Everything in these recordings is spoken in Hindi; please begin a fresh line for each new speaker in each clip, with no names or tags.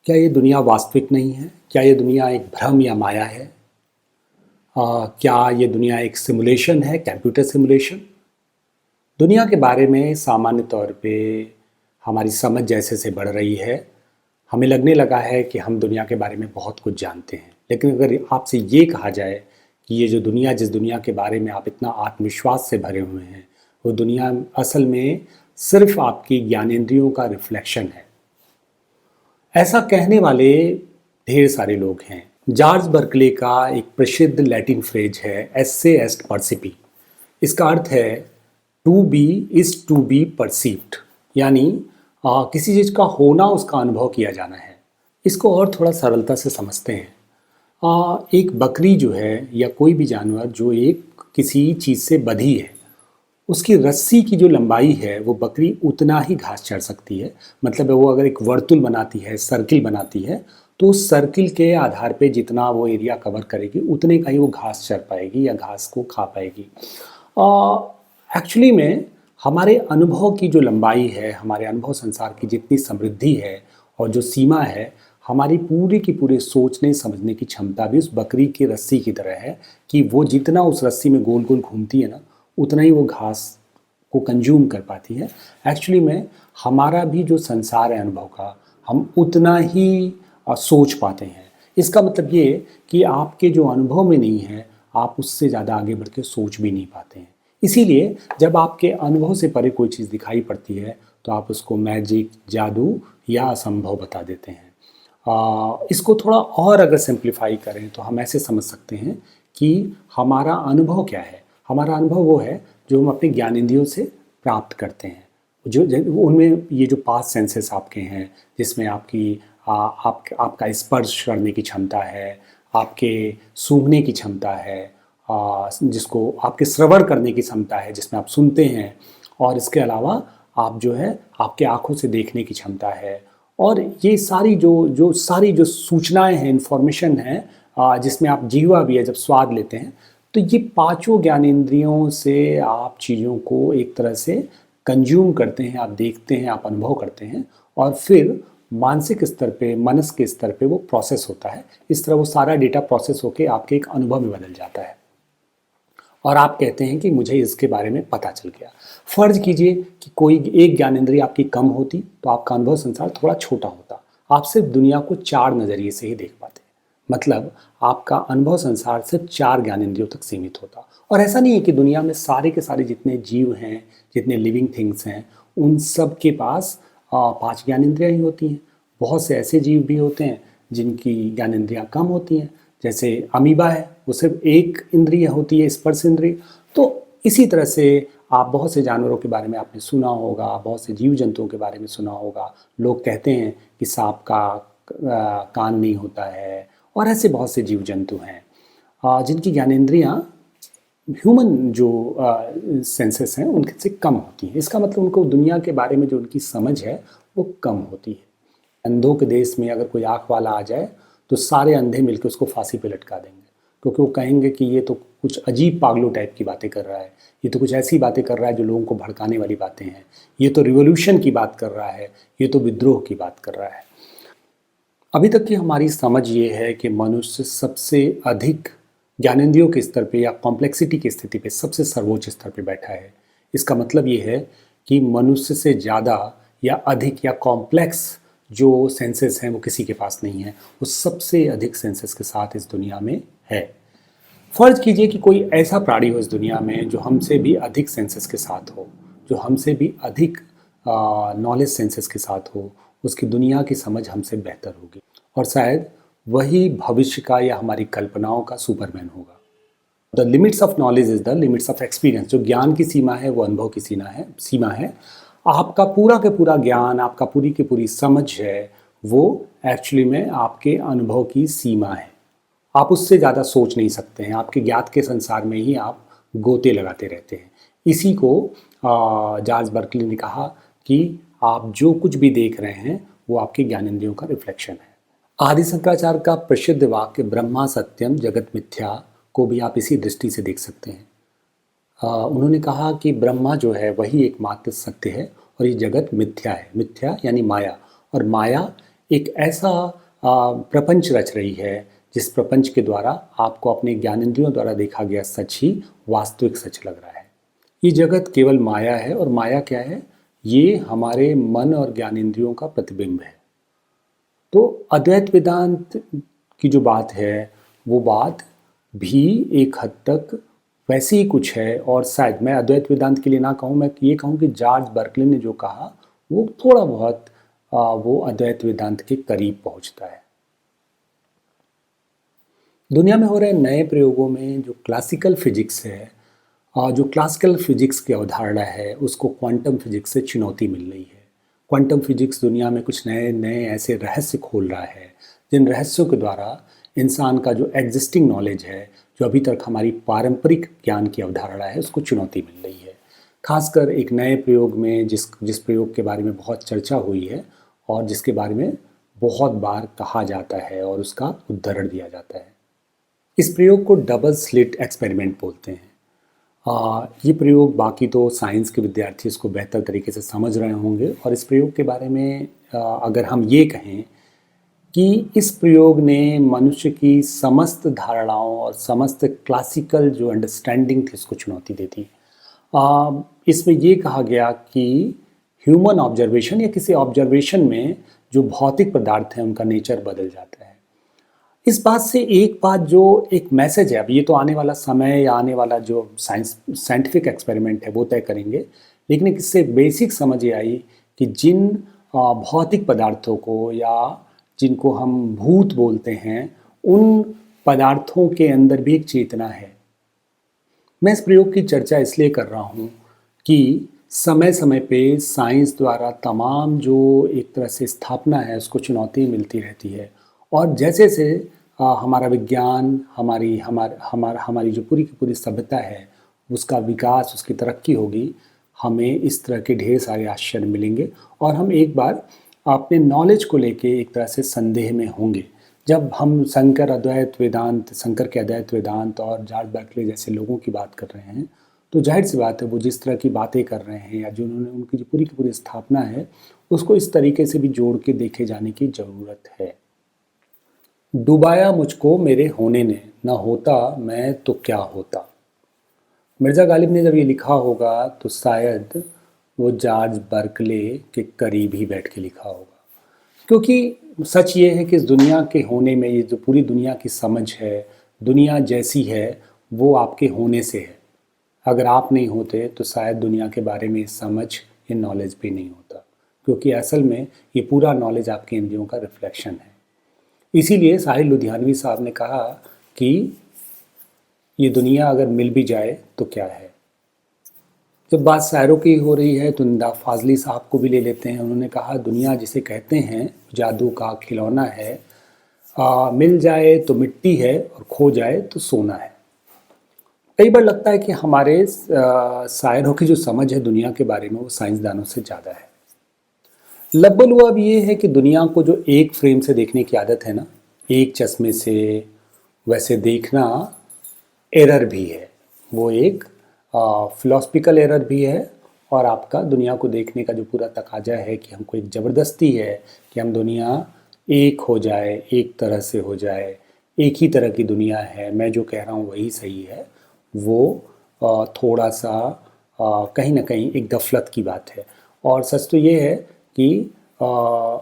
क्या ये दुनिया वास्तविक नहीं है? क्या ये दुनिया एक भ्रम या माया है? क्या ये दुनिया एक सिमुलेशन है, कंप्यूटर सिमुलेशन? दुनिया के बारे में सामान्य तौर पे हमारी समझ जैसे से बढ़ रही है, हमें लगने लगा है कि हम दुनिया के बारे में बहुत कुछ जानते हैं। लेकिन अगर आपसे ये कहा जाए कि ये जो दुनिया, जिस दुनिया के बारे में आप इतना आत्मविश्वास से भरे हुए हैं, वो दुनिया असल में सिर्फ आपकी ज्ञानेंद्रियों का रिफ्लेक्शन है, ऐसा कहने वाले ढेर सारे लोग हैं। जॉर्ज बर्कले का एक प्रसिद्ध लैटिन फ्रेज है, एस्से एस्ट परसिपी। इसका अर्थ है to be is to be perceived, यानी किसी चीज़ का होना उसका अनुभव किया जाना है। इसको और थोड़ा सरलता से समझते हैं। एक बकरी जो है या कोई भी जानवर जो एक किसी चीज़ से बंधी है, उसकी रस्सी की जो लंबाई है वो बकरी उतना ही घास चर सकती है। मतलब वो अगर एक वर्तुल बनाती है, सर्किल बनाती है, तो उस सर्किल के आधार पे जितना वो एरिया कवर करेगी उतने का ही वो घास चर पाएगी या घास को खा पाएगी। एक्चुअली में हमारे अनुभव की जो लंबाई है, हमारे अनुभव संसार की जितनी समृद्धि है और जो सीमा है, हमारी पूरी की पूरी सोचने समझने की क्षमता भी उस बकरी की रस्सी की तरह है कि वो जितना उस रस्सी में गोल गोल घूमती है ना, उतना ही वो घास को कंज्यूम कर पाती है। एक्चुअली में हमारा भी जो संसार है अनुभव का, हम उतना ही सोच पाते हैं। इसका मतलब ये कि आपके जो अनुभव में नहीं है, आप उससे ज़्यादा आगे बढ़ के सोच भी नहीं पाते हैं। इसीलिए जब आपके अनुभव से परे कोई चीज़ दिखाई पड़ती है तो आप उसको मैजिक, जादू या असंभव बता देते हैं। इसको थोड़ा और अगर सिंप्लीफाई करें तो हम ऐसे समझ सकते हैं कि हमारा अनुभव क्या है। हमारा अनुभव वो है जो हम अपने ज्ञानेंद्रियों से प्राप्त करते हैं। जो उनमें ये जो पांच सेंसेस आपके हैं, जिसमें आपका स्पर्श करने की क्षमता है, आपके सूंघने की क्षमता है, जिसको आपके श्रवण करने की क्षमता है जिसमें आप सुनते हैं, और इसके अलावा आप जो है आपके आँखों से देखने की क्षमता है। और ये सारी जो सूचनाएं हैं, इन्फॉर्मेशन है, जिसमें आप जीवा भी है, जब स्वाद लेते हैं, तो ये पांचों ज्ञानेंद्रियों से आप चीज़ों को एक तरह से कंज्यूम करते हैं, आप देखते हैं, आप अनुभव करते हैं, और फिर मानसिक स्तर पे, मनस के स्तर पे वो प्रोसेस होता है। इस तरह वो सारा डेटा प्रोसेस होके आपके एक अनुभव में बदल जाता है और आप कहते हैं कि मुझे इसके बारे में पता चल गया। फर्ज कीजिए कि कोई एक ज्ञानेंद्रिय आपकी कम होती तो आपका अनुभव संसार थोड़ा छोटा होता। आप सिर्फ दुनिया को चार नज़रिए से ही देख पाते। मतलब आपका अनुभव संसार सिर्फ चार ज्ञानेंद्रियों तक सीमित होता। और ऐसा नहीं है कि दुनिया में सारे के सारे जितने जीव हैं, जितने लिविंग थिंग्स हैं, उन सब के पास पांच ज्ञानेंद्रियाँ ही होती हैं। बहुत से ऐसे जीव भी होते हैं जिनकी ज्ञानेंद्रियाँ कम होती हैं, जैसे अमीबा है, वो सिर्फ एक इंद्रिय होती है, स्पर्श इंद्रिय। तो इसी तरह से आप बहुत से जानवरों के बारे में आपने सुना होगा, बहुत से जीव जंतुओं के बारे में सुना होगा। लोग कहते हैं कि सांप का कान नहीं होता है, और ऐसे बहुत से जीव जंतु हैं जिनकी ज्ञानेंद्रियाँ ह्यूमन जो सेंसेस हैं उनसे कम होती हैं। इसका मतलब उनको दुनिया के बारे में जो उनकी समझ है वो कम होती है। अंधों के देश में अगर कोई आँख वाला आ जाए तो सारे अंधे मिलकर उसको फांसी पे लटका देंगे, क्योंकि वो कहेंगे कि ये तो कुछ अजीब पागलों टाइप की बातें कर रहा है, ये तो कुछ ऐसी बातें कर रहा है जो लोगों को भड़काने वाली बातें हैं, ये तो रिवॉल्यूशन की बात कर रहा है, ये तो विद्रोह की बात कर रहा है। अभी तक की हमारी समझ ये है कि मनुष्य सबसे अधिक ज्ञानेंद्रियों के स्तर पे या कॉम्प्लेक्सिटी की स्थिति पे सबसे सर्वोच्च स्तर पे बैठा है। इसका मतलब ये है कि मनुष्य से ज़्यादा या अधिक या कॉम्प्लेक्स जो सेंसेस हैं वो किसी के पास नहीं है। वो सबसे अधिक सेंसेस के साथ इस दुनिया में है। फर्ज कीजिए कि कोई ऐसा प्राणी हो इस दुनिया में जो हमसे भी अधिक सेंसेस के साथ हो, जो हमसे भी अधिक नॉलेज सेंसेस के साथ हो। उसकी दुनिया की समझ हमसे बेहतर होगी और शायद वही भविष्य का या हमारी कल्पनाओं का सुपरमैन होगा। The limits of knowledge is the limits of experience. जो ज्ञान की सीमा है वो अनुभव की सीमा है। आपका पूरा के पूरा ज्ञान, आपका पूरी की पूरी समझ है, वो एक्चुअली में आपके अनुभव की सीमा है। आप उससे ज़्यादा सोच नहीं सकते हैं। आपके ज्ञात के संसार में ही आप गोते लगाते रहते हैं। इसी को जॉर्ज बर्कले ने कहा कि आप जो कुछ भी देख रहे हैं वो आपके ज्ञानेंद्रियों का रिफ्लेक्शन है। आदि शंकराचार्य का प्रसिद्ध वाक्य ब्रह्मा सत्यम जगत मिथ्या को भी आप इसी दृष्टि से देख सकते हैं। उन्होंने कहा कि ब्रह्मा जो है वही एकमात्र सत्य है और ये जगत मिथ्या है। मिथ्या यानी माया, और माया एक ऐसा प्रपंच रच रही है जिस प्रपंच के द्वारा आपको अपने ज्ञानेंद्रियों द्वारा देखा गया सच ही वास्तविक सच लग रहा है। ये जगत केवल माया है, और माया क्या है? ये हमारे मन और ज्ञानेंद्रियों का प्रतिबिंब है। तो अद्वैत वेदांत की जो बात है वो बात भी एक हद तक वैसे ही कुछ है, और शायद मैं अद्वैत वेदांत के लिए ना कहूँ, मैं ये कहूँ कि जॉर्ज बर्कले ने जो कहा वो थोड़ा बहुत वो अद्वैत वेदांत के करीब पहुँचता है। दुनिया में हो रहे नए प्रयोगों में जो क्लासिकल फिजिक्स है, जो क्लासिकल फिजिक्स की अवधारणा है, उसको क्वांटम फिजिक्स से चुनौती मिल रही है। क्वांटम फिजिक्स दुनिया में कुछ नए नए ऐसे रहस्य खोल रहा है जिन रहस्यों के द्वारा इंसान का जो एग्जिस्टिंग नॉलेज है, जो अभी तक हमारी पारंपरिक ज्ञान की अवधारणा है, उसको चुनौती मिल रही है। खासकर एक नए प्रयोग में जिस प्रयोग के बारे में बहुत चर्चा हुई है और जिसके बारे में बहुत बार कहा जाता है और उसका उदाहरण दिया जाता है। इस प्रयोग को डबल स्लिट एक्सपेरिमेंट बोलते हैं। ये प्रयोग, बाकी तो साइंस के विद्यार्थी इसको बेहतर तरीके से समझ रहे होंगे, और इस प्रयोग के बारे में अगर हम ये कहें कि इस प्रयोग ने मनुष्य की समस्त धारणाओं और समस्त क्लासिकल जो अंडरस्टैंडिंग थी उसको चुनौती दी थी। इसमें ये कहा गया कि ह्यूमन ऑब्जर्वेशन या किसी ऑब्जर्वेशन में जो भौतिक पदार्थ हैं उनका नेचर बदल जाता है। इस बात से एक बात जो एक मैसेज है, अब ये तो आने वाला समय या आने वाला जो साइंटिफिक एक्सपेरिमेंट है वो तय करेंगे, लेकिन इससे बेसिक समझ ये आई कि जिन भौतिक पदार्थों को या जिनको हम भूत बोलते हैं, उन पदार्थों के अंदर भी एक चेतना है। मैं इस प्रयोग की चर्चा इसलिए कर रहा हूँ कि समय समय पे साइंस द्वारा तमाम जो एक तरह से स्थापना है उसको चुनौती मिलती रहती है, और जैसे से हमारा विज्ञान, हमारी जो पूरी की पूरी सभ्यता है उसका विकास, उसकी तरक्की होगी, हमें इस तरह के ढेर सारे आश्चर्य मिलेंगे, और हम एक बार अपने नॉलेज को लेके एक तरह से संदेह में होंगे। जब हम शंकर के अद्वैत वेदांत और जॉर्ज बर्कले जैसे लोगों की बात कर रहे हैं, तो जाहिर सी बात है वो जिस तरह की बातें कर रहे हैं या जो उन्होंने उनकी जो पूरी की पूरी स्थापना है उसको इस तरीके से भी जोड़ के देखे जाने की ज़रूरत है। डुबाया मुझको मेरे होने ने, ना होता मैं तो क्या होता। मिर्ज़ा गालिब ने जब ये लिखा होगा तो शायद वो जॉर्ज बर्कले के करीब ही बैठ के लिखा होगा, क्योंकि सच ये है कि इस दुनिया के होने में ये जो पूरी दुनिया की समझ है, दुनिया जैसी है वो आपके होने से है। अगर आप नहीं होते तो शायद दुनिया के बारे में समझ, ये नॉलेज भी नहीं होता, क्योंकि असल में ये पूरा नॉलेज आपके इंद्रियों का रिफ्लेक्शन है। इसीलिए साहिल लुधियानवी साहब ने कहा कि ये दुनिया अगर मिल भी जाए तो क्या है। जब बात शायरों की हो रही है तो निदा फाजली साहब को भी ले लेते हैं। उन्होंने कहा, दुनिया जिसे कहते हैं जादू का खिलौना है, मिल जाए तो मिट्टी है और खो जाए तो सोना है। कई बार लगता है कि हमारे शायरों की जो समझ है दुनिया के बारे में वो साइंसदानों से ज़्यादा है। लब्बल हुआ अब ये है कि दुनिया को जो एक फ्रेम से देखने की आदत है ना, एक चश्मे से, वैसे देखना एरर भी है। वो एक फिलोसफिकल एरर भी है, और आपका दुनिया को देखने का जो पूरा तकाजा है कि हमको एक ज़बरदस्ती है कि हम दुनिया एक हो जाए, एक तरह से हो जाए, एक ही तरह की दुनिया है, मैं जो कह रहा हूँ वही सही है, वो थोड़ा सा कहीं ना कहीं एक गफलत की बात है। और सच तो ये है कि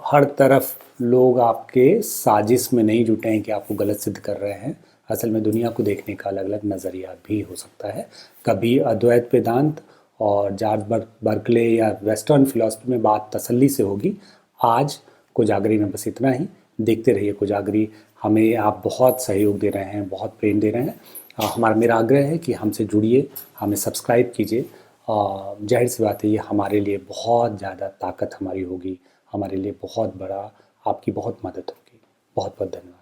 हर तरफ लोग आपके साजिश में नहीं जुटे हैं कि आपको गलत सिद्ध कर रहे हैं। असल में दुनिया को देखने का अलग अलग नज़रिया भी हो सकता है। कभी अद्वैत वेदांत और जॉर्ज बर्कले या वेस्टर्न फिलॉसफी में बात तसल्ली से होगी। आज कोजागरी में बस इतना ही। देखते रहिए कोजागरी। हमें आप बहुत सहयोग दे रहे हैं, बहुत प्रेम दे रहे हैं। मेरा आग्रह है कि हमसे जुड़िए, हमें सब्सक्राइब कीजिए। जाहिर सी बात है ये हमारे लिए बहुत ज़्यादा ताकत हमारी होगी, हमारे लिए बहुत बड़ा, आपकी बहुत मदद होगी। बहुत बहुत धन्यवाद।